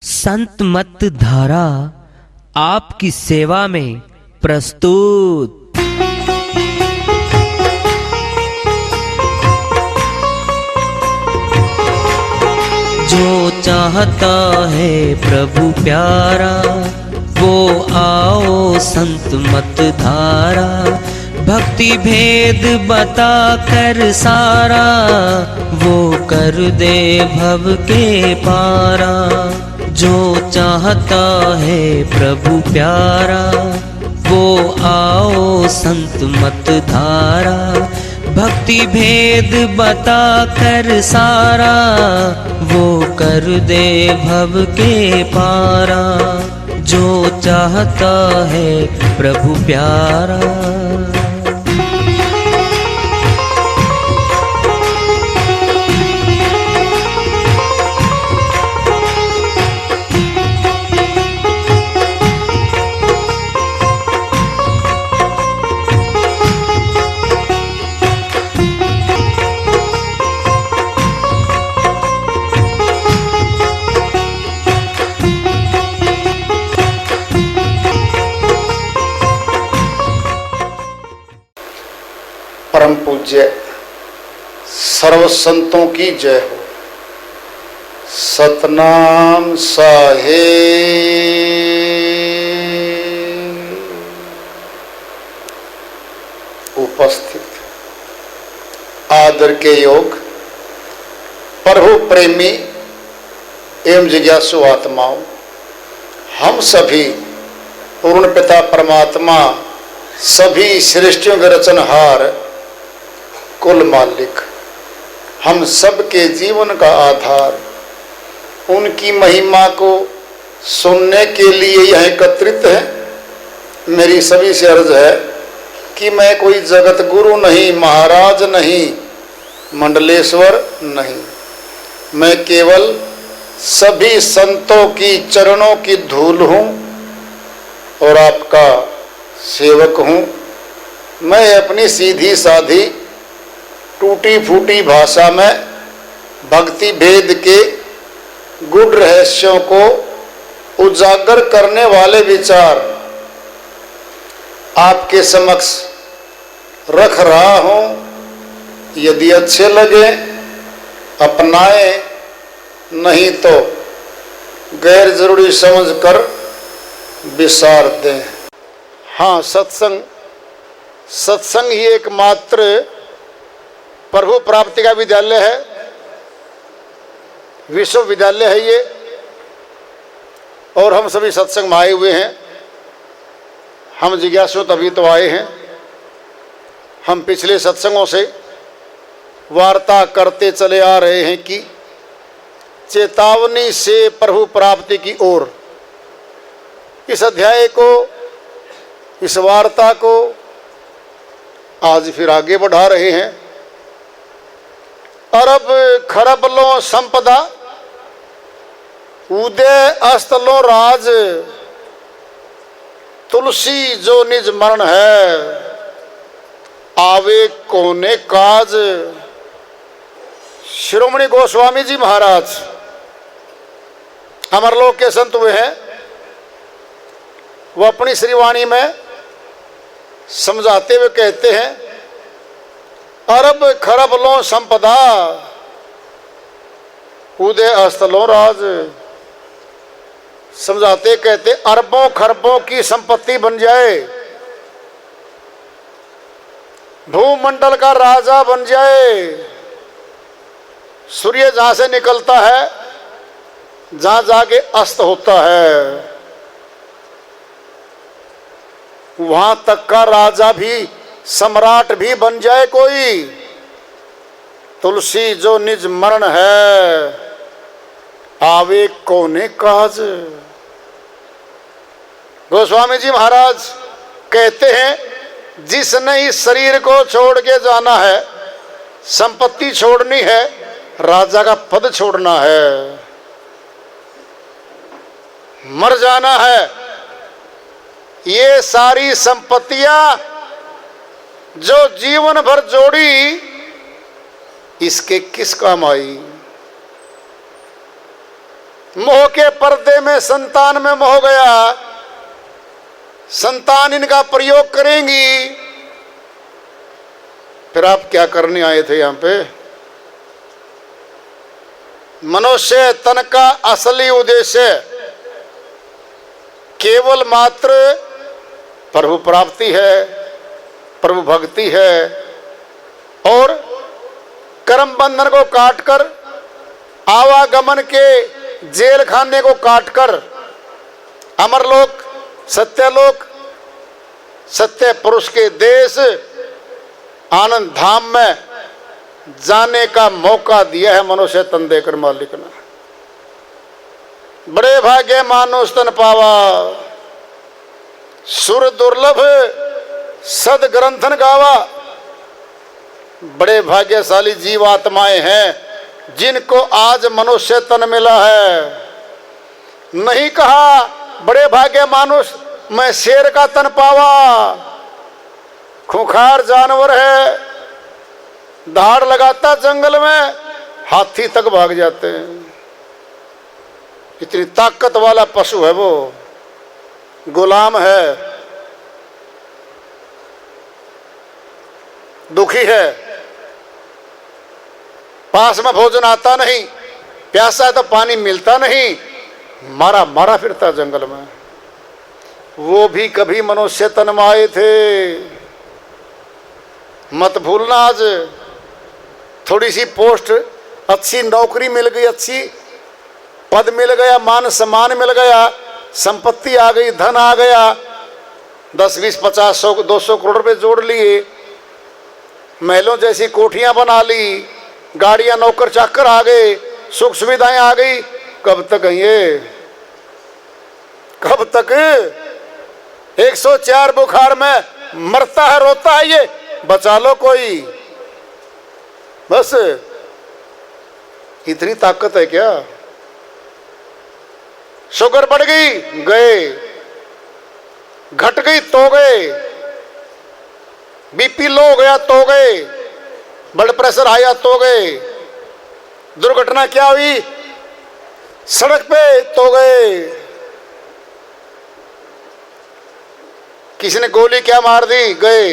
संत मत धारा आपकी सेवा में प्रस्तुत। जो चाहता है प्रभु प्यारा वो आओ संत मत धारा। भक्ति भेद बता कर सारा वो कर दे भव के पारा। जो चाहता है प्रभु प्यारा वो आओ संत मत धारा। भक्ति भेद बता कर सारा वो कर दे भव के पारा। जो चाहता है प्रभु प्यारा। परम पूज्य सर्व संतों की जय हो। सतनाम साहेब। उपस्थित आदर के योग प्रभु प्रेमी एवं जिज्ञासु आत्माओं, हम सभी पूर्ण पिता परमात्मा सभी सृष्टियों के रचनहार कुल मालिक, हम सबके जीवन का आधार, उनकी महिमा को सुनने के लिए यह एकत्रित है। मेरी सभी से अर्ज है कि मैं कोई जगत गुरु नहीं, महाराज नहीं, मंडलेश्वर नहीं, मैं केवल सभी संतों की चरणों की धूल हूँ और आपका सेवक हूँ। मैं अपनी सीधी साधी टूटी फूटी भाषा में भक्ति भेद के गूढ़ रहस्यों को उजागर करने वाले विचार आपके समक्ष रख रहा हूँ। यदि अच्छे लगे अपनाएं, नहीं तो गैर जरूरी समझकर विसार दें। हाँ, सत्संग ही एकमात्र प्रभु प्राप्ति का विद्यालय है, विश्वविद्यालय है ये, और हम सभी सत्संग में आए हुए हैं। हम जिज्ञासु तभी तो आए हैं। हम पिछले सत्संगों से वार्ता करते चले आ रहे हैं कि चेतावनी से प्रभु प्राप्ति की ओर, इस अध्याय को, इस वार्ता को आज फिर आगे बढ़ा रहे हैं। अरब खरब लो संपदा उदय अस्त लो राज। तुलसी जो निज मरण है आवे कोने काज। शिरोमणि गोस्वामी जी महाराज अमरलोक के संत हुए हैं। वो अपनी श्रीवाणी में समझाते हुए कहते हैं, अरब खरब लो संपदा उदय अस्त लो राज। समझाते कहते अरबों खरबों की संपत्ति बन जाए, भूमंडल का राजा बन जाए, सूर्य जहां से निकलता है जहां जाके अस्त होता है वहां तक का राजा भी, सम्राट भी बन जाए कोई। तुलसी जो निज मरण है आवे कोने काज। गोस्वामी जी महाराज कहते हैं, जिसने इस शरीर को छोड़ के जाना है, संपत्ति छोड़नी है, राजा का पद छोड़ना है, मर जाना है, ये सारी संपत्तियां जो जीवन भर जोड़ी इसके किस काम आई। मोह के पर्दे में संतान में मोह गया, संतान इनका प्रयोग करेंगी। फिर आप क्या करने आए थे यहां पे? मनुष्य तन का असली उद्देश्य केवल मात्र प्रभु प्राप्ति है, प्रभु भक्ति है, और कर्म बंधन को काटकर, आवागमन के जेल खाने को काटकर अमरलोक, सत्यलोक, सत्य पुरुष के देश आनंद धाम में जाने का मौका दिया है मनुष्य तन देकर मालिक ने। बड़े भाग्य मानुष तन पावा, सुर दुर्लभ सद ग्रंथन गावा। बड़े भाग्यशाली जीवात्माएं हैं जिनको आज मनुष्य तन मिला है। नहीं कहा बड़े भाग्य मानुष मैं शेर का तन पावा, खूंखार जानवर है, दहाड़ लगाता जंगल में, हाथी तक भाग जाते हैं, इतनी ताकत वाला पशु है वो, गुलाम है, दुखी है, पास में भोजन आता नहीं, प्यासा है तो पानी मिलता नहीं, मारा मारा फिरता जंगल में। वो भी कभी मनुष्य तन में आए थे। मत भूलना, आज थोड़ी सी पोस्ट, अच्छी नौकरी मिल गई, अच्छी पद मिल गया, मान सम्मान मिल गया, संपत्ति आ गई, धन आ गया, 10, 20, 50, 100, 200 करोड़ रुपए जोड़ लिए, महलों जैसी कोठियां बना ली, गाड़ियां नौकर चाकर आ गए, सुख सुविधाएं आ गई। कब तक ये? कब तक? 104 बुखार में मरता है, रोता है, ये बचा लो कोई। बस इतनी ताकत है क्या? शुगर बढ़ गई, गए, घट गई तो गए, बीपी लो हो गया तो गए, ब्लड प्रेशर आया तो गए, दुर्घटना क्या हुई, सड़क पे तो गए, किसी ने गोली क्या मार दी, गए,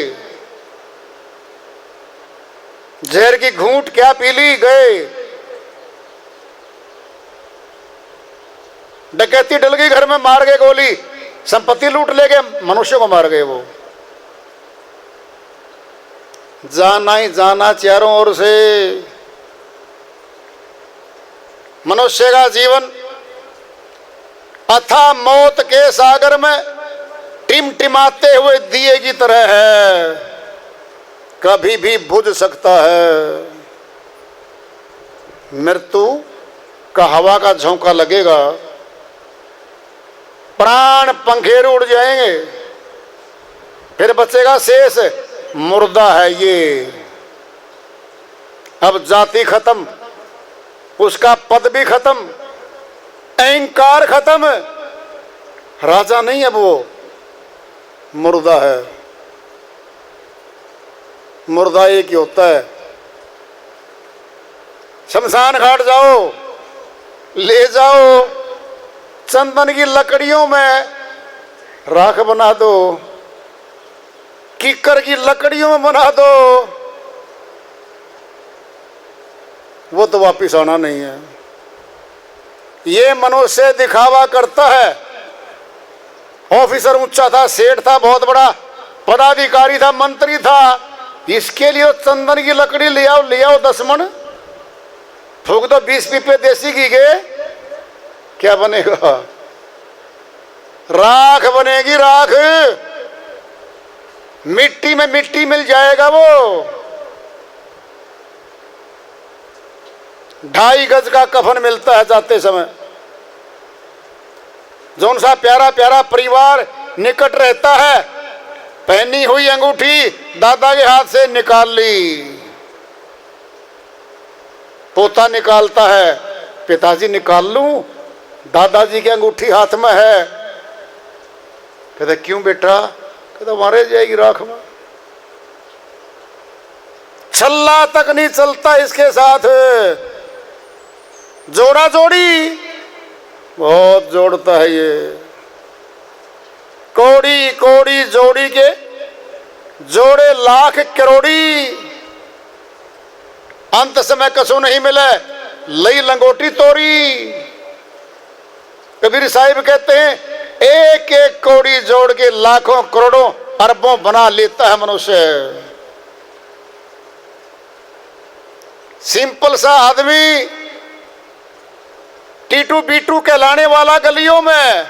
जहर की घूंट क्या पी ली, गए, डकैती डल गई घर में, मार गए गोली, संपत्ति लूट ले गए, मनुष्य को मार गए वो। जाना ही जाना चारों ओर से। मनुष्य का जीवन अथाह मौत के सागर में टिमटिमाते हुए दिए की तरह है, कभी भी बुझ सकता है। मृत्यु का हवा का झोंका लगेगा, प्राण पंखेरु उड़ जाएंगे, फिर बचेगा शेष मुर्दा है ये। अब जाति खत्म, उसका पद भी खत्म, अहंकार खत्म, राजा नहीं अब वो, मुर्दा है। मुर्दा एक ही होता है। शमशान घाट जाओ, ले जाओ, चंदन की लकड़ियों में राख बना दो, कीकर की लकड़ियों में बना दो, वो तो वापिस आना नहीं है। ये मनुष्य दिखावा करता है। ऑफिसर ऊंचा था, सेठ था, बहुत बड़ा पदाधिकारी था, मंत्री था, इसके लिए चंदन की लकड़ी ले आओ 10 मन, फूक दो 20 पीपे देसी घी के, क्या बनेगा? राख बनेगी, राख। मिट्टी में मिट्टी मिल जाएगा वो। 2.5 गज का कफन मिलता है जाते समय। जौन सा प्यारा प्यारा परिवार निकट रहता है, पहनी हुई अंगूठी दादा के हाथ से निकाल ली, पोता निकालता है, पिताजी निकाल लूं, दादाजी की अंगूठी हाथ में है। कहते क्यों बेटा? कहते मारे जाएगी राख में। छल्ला तक नहीं चलता इसके साथ, जोड़ा जोड़ी बहुत जोड़ता है ये। कोड़ी कोड़ी जोड़ी के जोड़े लाख करोड़ी, अंत समय कसू नहीं मिले लई लंगोटी तोरी। कबीर साहिब कहते हैं एक एक कौड़ी जोड़ के लाखों करोड़ों अरबों बना लेता है मनुष्य। सिंपल सा आदमी टीटू बीटू कहलाने वाला गलियों में,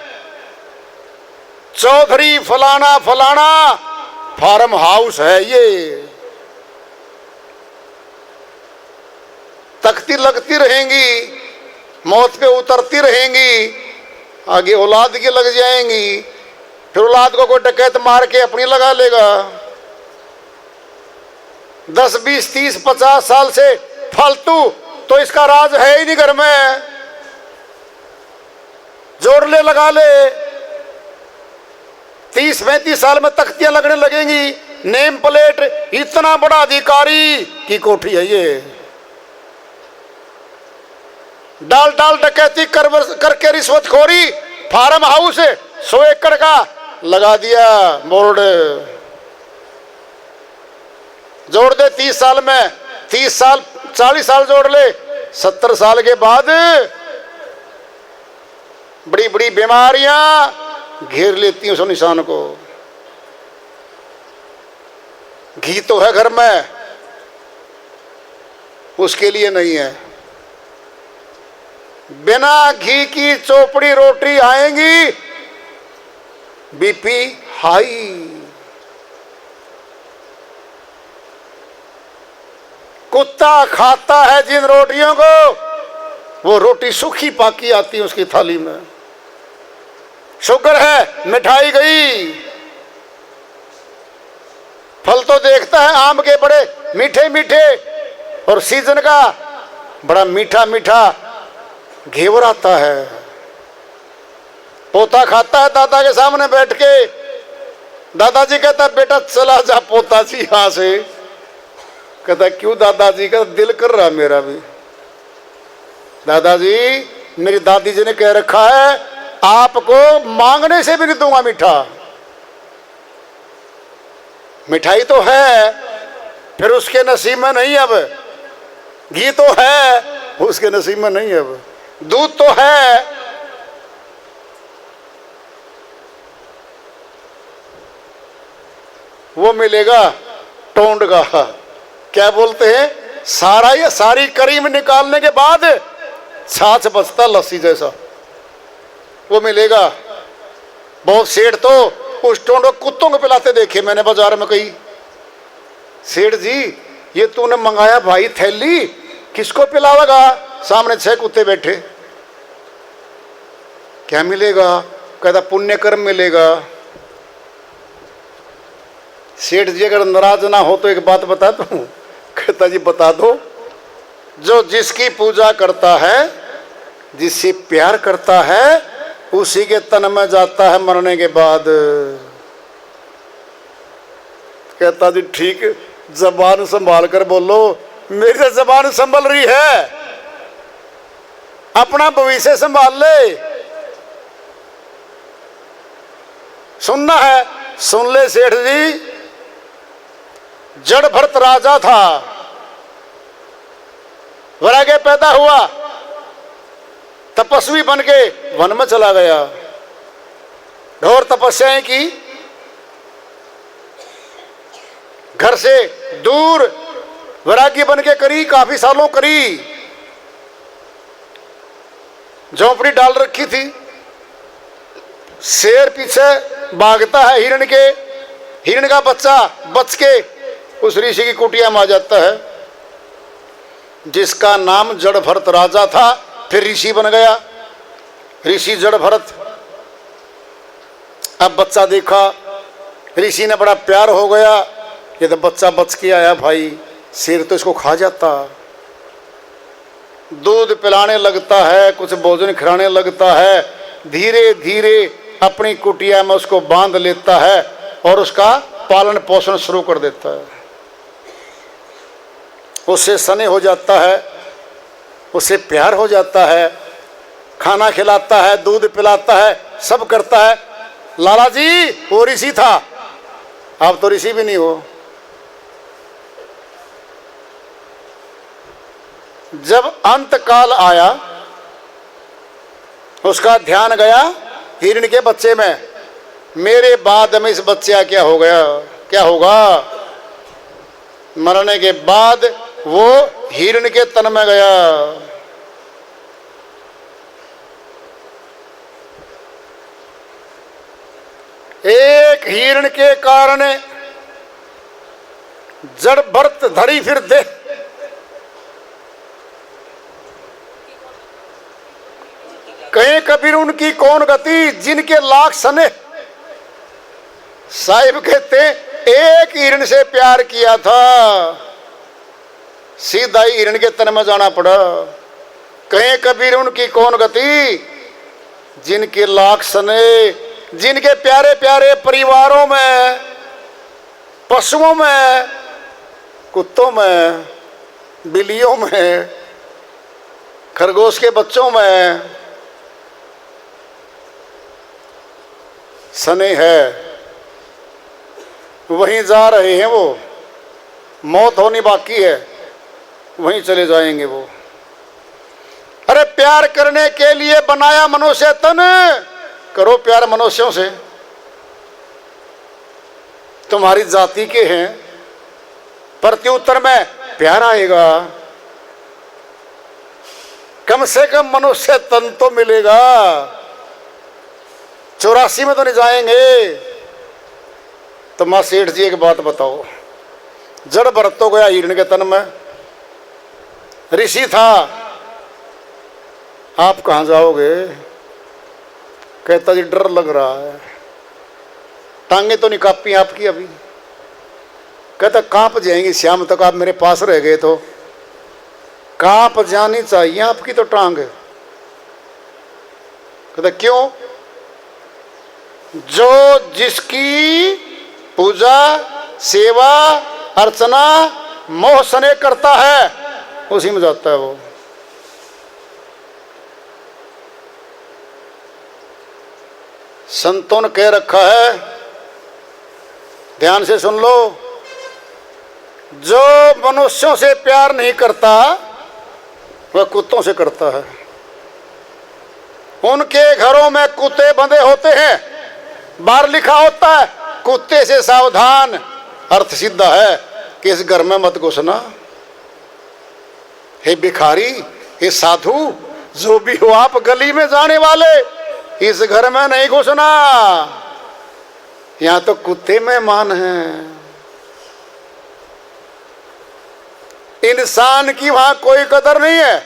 चौधरी फलाना फलाना फार्म हाउस है ये। तख्ती लगती रहेंगी, मौत पे उतरती रहेंगी, आगे औलाद की लग जाएंगी, फिर औलाद को कोई डकैत मार के अपनी लगा लेगा। 10, 20, 30, 50 साल से फालतू तो इसका राज है ही नहीं घर में, जोड़ ले लगा ले। 30, 35 साल में तख्तियां लगने लगेंगी, नेम प्लेट इतना बड़ा अधिकारी की कोठी है ये। डाल डाल डकैती करके रिश्वतखोरी, फार्म हाउस 100 एकड़ का लगा दिया बोर्ड। जोड़ दे 30 साल में, 30 साल 40 साल जोड़ ले, 70 साल के बाद बड़ी बड़ी बीमारियां घेर लेती हैं उस इंसान को। घी तो है घर में, उसके लिए नहीं है। बिना घी की चोपड़ी रोटी आएंगी, बीपी हाई। कुत्ता खाता है जिन रोटियों को, वो रोटी सूखी पाकी आती है उसकी थाली में। शुगर है, मिठाई गई। फल तो देखता है आम के बड़े मीठे मीठे, और सीजन का बड़ा मीठा मीठा घेवर आता है। पोता खाता है दादा के सामने बैठ के, दादाजी कहता बेटा चला जा पोता जी यहां से। कहता क्यों दादाजी? का दिल कर रहा मेरा भी। दादाजी मेरी दादी जी ने कह रखा है आपको मांगने से भी नहीं दूंगा मीठा। मिठाई तो है, फिर उसके नसीब में नहीं। अब घी तो है, उसके नसीब में नहीं। अब दूध तो है, वो मिलेगा टोंड का। क्या बोलते हैं, सारा या सारी करीम निकालने के बाद छाछ बचता लस्सी जैसा, वो मिलेगा। बहुत सेठ तो उस टोंड को कुत्तों को पिलाते देखे मैंने बाजार में। कहीं सेठ जी ये तूने मंगाया भाई थैली, किसको पिलावेगा? सामने 6 कुत्ते बैठे। क्या मिलेगा? कहता पुण्य कर्म मिलेगा। सेठ जी अगर नाराज ना हो तो एक बात बता दूं? कहता जी बता दो। जो जिसकी पूजा करता है, जिससे प्यार करता है, उसी के तन में जाता है मरने के बाद। कहता जी ठीक, जबान संभाल कर बोलो। मेरी तो जबान संभल रही है, अपना भविष्य संभाल ले। सुनना है सुन ले सेठ जी। जड़ भरत राजा था, वैराग्य पैदा हुआ, तपस्वी बन के वन में चला गया, घोर तपस्याएं की, घर से दूर वैराग्य बन के करी, काफी सालों करी। झोंपड़ी डाल रखी थी, शेर पीछे भागता है हिरण के, हिरण का बच्चा बच के उस ऋषि की कुटिया में आ जाता है, जिसका नाम जड़ भरत राजा था। फिर ऋषि बन गया, ऋषि जड़ भरत। अब बच्चा देखा, ऋषि ने बड़ा प्यार हो गया, ये तो बच्चा बच के आया भाई, शेर तो इसको खा जाता। दूध पिलाने लगता है, कुछ भोजन खिलाने लगता है, धीरे धीरे अपनी कुटिया में उसको बांध लेता है और उसका पालन पोषण शुरू कर देता है। उससे स्नेह हो जाता है, उससे प्यार हो जाता है। खाना खिलाता है, दूध पिलाता है, सब करता है। लाला जी वो ऋषि था, अब तो ऋषि भी नहीं हो। जब अंत काल आया, उसका ध्यान गया हिरण के बच्चे में, मेरे बाद में इस बच्चे का क्या हो गया, क्या होगा। मरने के बाद वो हिरण के तन में गया। एक हिरण के कारण जड़ भरत धरी फिर दे, कहीं कबीर उनकी कौन गति जिनके लाख सने। साहिब कहते एक हिरण से प्यार किया था, सीधा ही हिरण के तन में जाना पड़ा। कहीं कबीर उनकी कौन गति जिनके लाख सने, जिनके प्यारे प्यारे परिवारों में, पशुओं में, कुत्तों में, बिल्लियों में, खरगोश के बच्चों में सने है, वहीं जा रहे हैं वो। मौत होनी बाकी है, वहीं चले जाएंगे वो। अरे प्यार करने के लिए बनाया मनुष्य तन, करो प्यार मनुष्यों से। तुम्हारी जाति के हैं, प्रत्युत्तर में प्यार आएगा। कम से कम मनुष्य तन तो मिलेगा। 84 में तो नहीं जाएंगे। तो मां सेठ जी एक बात बताओ, जड़ भरत तो गया हिरण के तन में, ऋषि था, आप कहां जाओगे। कहता जी डर लग रहा है, टांगे तो नहीं कांपी आपकी अभी। कहता कांप जाएंगी शाम तक, आप मेरे पास रह गए तो कांप जानी चाहिए आपकी तो टांग। कहता क्यों। जो जिसकी पूजा सेवा अर्चना मोह सने करता है, उसी में जाता है वो। संतों ने कह रखा है, ध्यान से सुन लो, जो मनुष्यों से प्यार नहीं करता वह कुत्तों से करता है। उनके घरों में कुत्ते बंधे होते हैं, बाहर लिखा होता है कुत्ते से सावधान। अर्थ सिद्ध है कि इस घर में मत घुसना। हे भिखारी, हे साधु, जो भी हो आप गली में जाने वाले, इस घर में नहीं घुसना, यहां तो कुत्ते मेहमान हैं। इंसान की वहां कोई कदर नहीं है।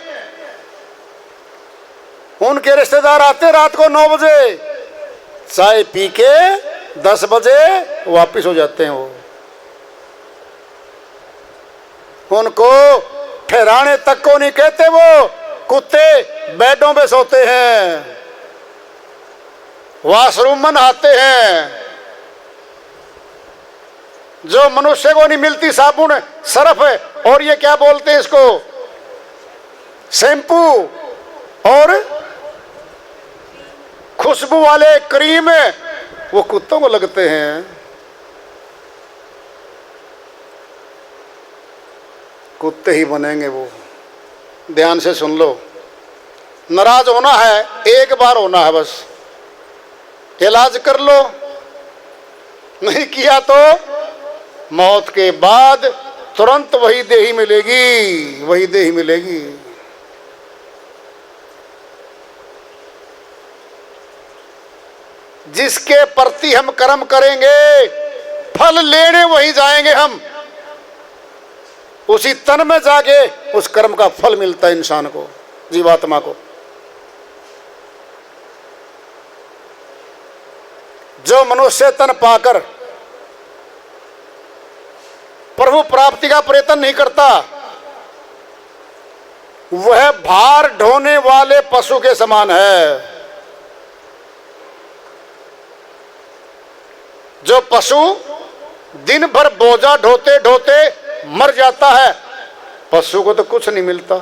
उनके रिश्तेदार आते रात को 9 बजे, चाय पी के 10 बजे वापिस हो जाते हैं वो। उनको ठहराने तक को नहीं कहते वो। कुत्ते बेडों पे सोते हैं, वॉशरूम में नहाते हैं। जो मनुष्य को नहीं मिलती साबुन सरफ है, और ये क्या बोलते हैं इसको, शैम्पू और खुशबू वाले क्रीम, वो कुत्तों को लगते हैं। कुत्ते ही बनेंगे वो। ध्यान से सुन लो, नाराज होना है एक बार होना है बस, इलाज कर लो, नहीं किया तो मौत के बाद तुरंत वही देही मिलेगी, वही देही मिलेगी। जिसके प्रति हम कर्म करेंगे फल लेने वही जाएंगे हम। उसी तन में जाके उस कर्म का फल मिलता है इंसान को, जीवात्मा को। जो मनुष्य तन पाकर प्रभु प्राप्ति का प्रयत्न नहीं करता, वह भार ढोने वाले पशु के समान है। जो पशु दिन भर बोझा ढोते ढोते मर जाता है, पशु को तो कुछ नहीं मिलता।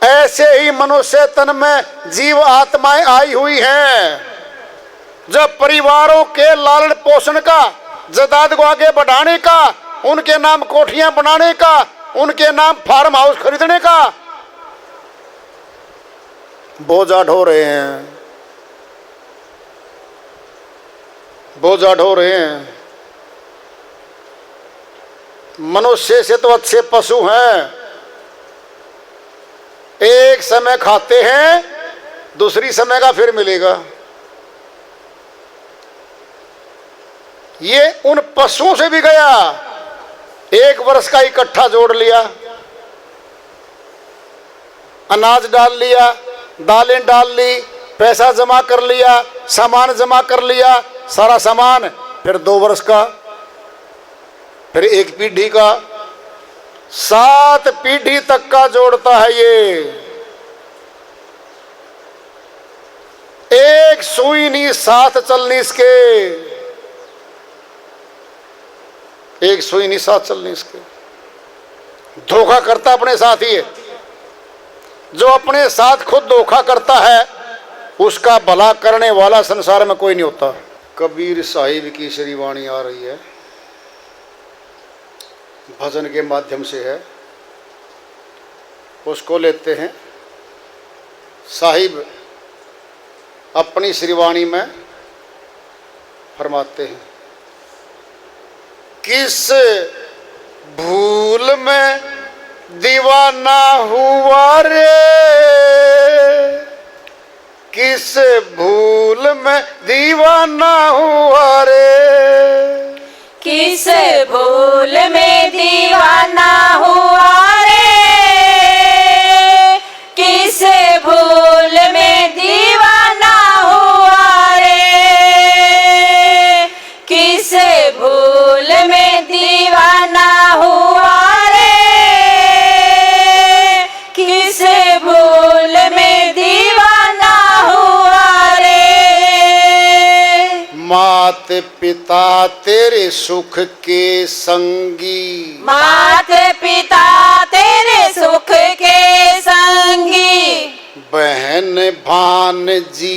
ऐसे ही मनुष्य तन में जीव आत्माएं आई हुई हैं, जब परिवारों के लालन पोषण का, जायदाद को आगे बढ़ाने का, उनके नाम कोठियां बनाने का, उनके नाम फार्म हाउस खरीदने का बोझा ढो रहे हैं, बोझा ढो रहे हैं। मनुष्य से तो अच्छे पशु हैं, एक समय खाते हैं, दूसरी समय का फिर मिलेगा। ये उन पशुओं से भी गया, एक वर्ष का इकट्ठा जोड़ लिया, अनाज डाल लिया, दालें डाल ली, पैसा जमा कर लिया, सामान जमा कर लिया, सारा सामान, फिर 2 वर्ष का, फिर एक पीढ़ी का, 7 पीढ़ी तक का जोड़ता है ये। एक सुई नहीं 7 चलनी इसके, एक सुई नहीं 7 चलनी इसके। धोखा करता अपने साथ ही है। जो अपने साथ खुद धोखा करता है उसका भला करने वाला संसार में कोई नहीं होता। कबीर साहिब की श्री वाणी आ रही है, भजन के माध्यम से है, उसको लेते हैं। साहिब अपनी श्रीवाणी में फरमाते हैं, किस भूल में दीवाना हुआ रे, किस भूल में दीवाना हुआ रे, किस भूल में दीवाना हुआ रे, किस भूल में दीवाना हुआ रे, किस भूल में दीवाना हुआ रे, किस भूल में दीवाना हुआ रे। मात पिता तेरे सुख के संगी, मात पिता तेरे सुख के संगी, बहन भानजी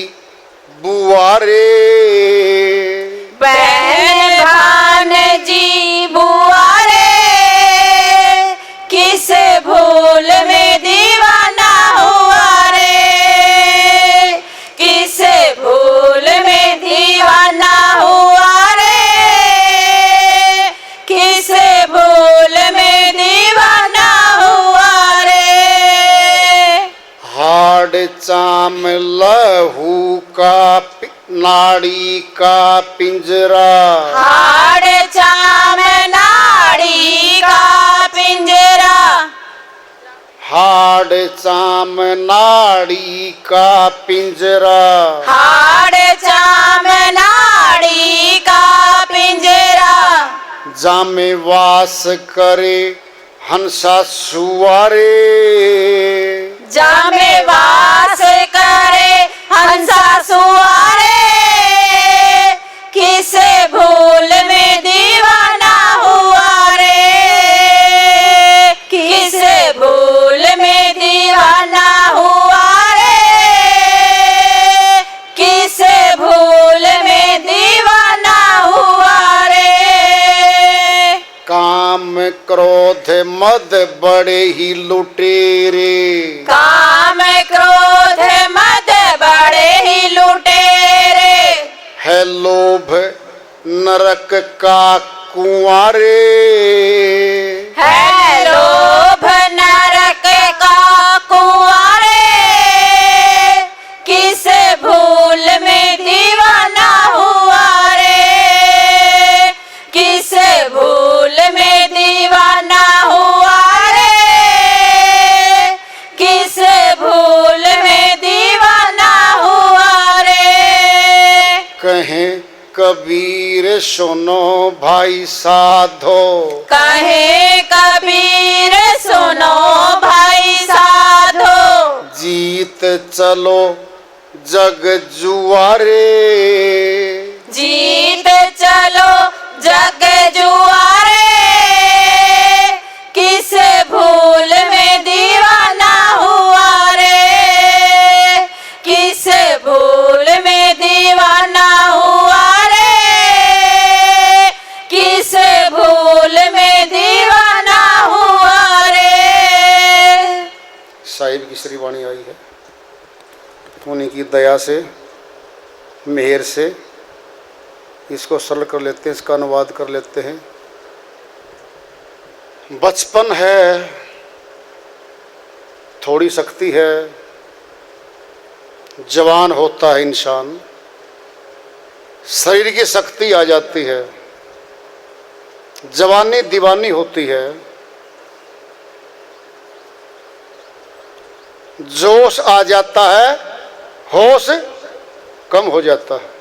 बुआ रे, बहन भानजी बुआ रे, किस भूल में दीवाना हुआ रे, किस भूल में दीवाना हुआ रे, किस भूल में दीवाना हुआ रे। हाड़ चाम लहू का नाड़ी का पिंजरा, हाड़ चाम नाड़ी का पिंजरा, हाड़ चाम नाड़ी का पिंजरा, हाड़ चाम नाड़ी का पिंजरा, जामे वास करे हंसा सुआरे, जामे वास करे हंसा सुआरे, किस भूल में दीवाना हुआ रे, किस भूल में दीवाना हुआ रे, किस भूल में दीवाना हुआ रे। काम क्रोध मद बड़े ही लुटेरे, काम क्रोध मद बड़े ही लुटेरे, है लोभ नरक का कुआं रे, है लोभ नरक का कुआं रे, किस भूल में दीवाना हुआ रे, किस भूल में दीवाना हुआ रे, किस भूल में दीवाना हुआ रे। कहें कबीर सुनो भाई साधो, कहे कबीर सुनो भाई साधो, जीत चलो जग जुआरे, जीत चलो जग जुआरे, किस भूल में दीवाना हुआ साहिब की श्री वाणी आई है, उन्हीं की दया से, मेहर से इसको सरल कर लेते हैं, इसका अनुवाद कर लेते हैं। बचपन है, थोड़ी शक्ति है, जवान होता है इंसान, शरीर की शक्ति आ जाती है, जवानी दीवानी होती है, जोश आ जाता है, होश कम हो जाता है।